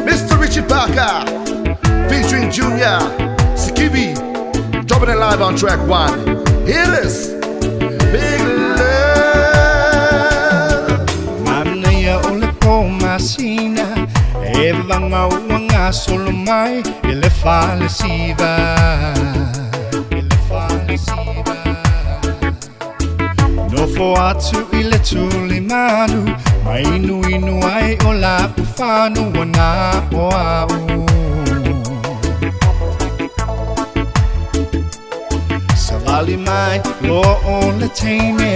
Mr. Richard Parker, featuring Junior, Skibby, dropping it live on track 1. Here it is, Big Love. Manaya ole po masina, eva ngawanga solo mai, ele fale siva. No fo atu ile tuli manu, mainu inu ai ola ufanu wana oau. Savali mai lo ole teine,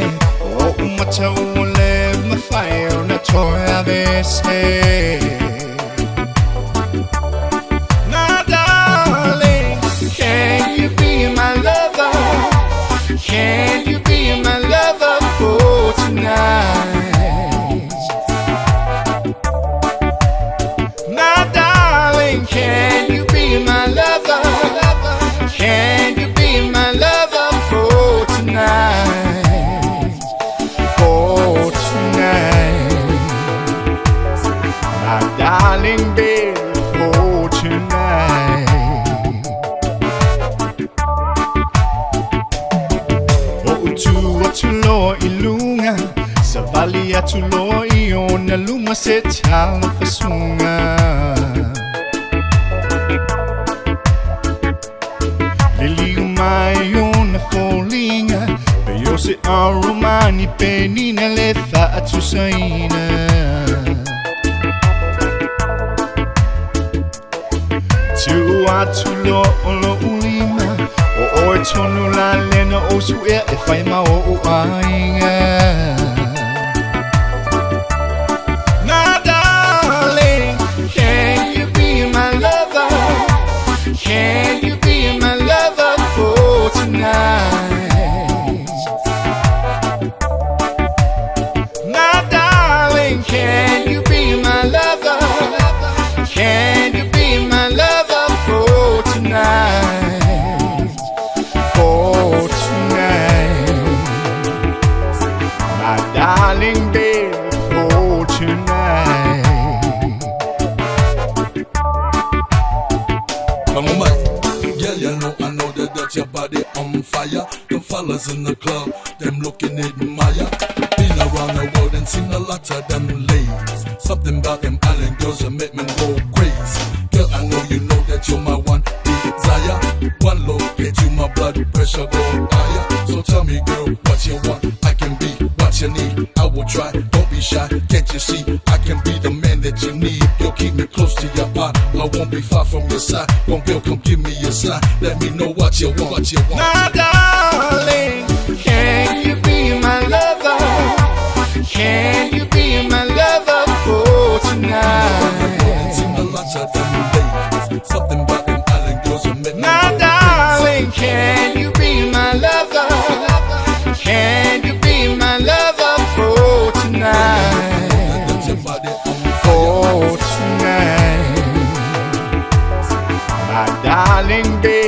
o umata ole mafai ona toya vese. My darling, can you be my lover? Can you be my lover for tonight? My darling, can you be my lover? Can you be my lover for tonight? For tonight, my darling baby, for tonight. Tulo ilunga Savali atulo iona luma se tala fasunga Lili umayona folinga Beyo se aromani penina lefa atusaina Tu atulo olo ulima O tonu la lena o su e fai ma o ainga. My darling, can you be my lover? Can you be my lover for tonight? My darling, can you be my lover? Can you be my lover for tonight? Darling baby, for tonight. Come on, man. Girl, you know, I know that your body on fire. The fellas in the club, them looking admire. Been around the world and seen a lot of them ladies. Something about them island girls that make me go crazy. Girl, I know you know that you're my one desire. One look get you, my blood pressure go higher. So tell me, girl, what you want? I can be what you need. I will try, don't be shy. Can't you see? I can be the man that you need. You'll keep me close to your heart. I won't be far from your side. Come, girl, come give me a sign. Let me know what you want. What you want. My darling, can you be my lover? Can you be my lover for tonight? Seen a lot of them ladies. Something about them island girls that make me My go darling, crazy. can you be my lover? Can you be my lover for tonight? For tonight, my darling baby.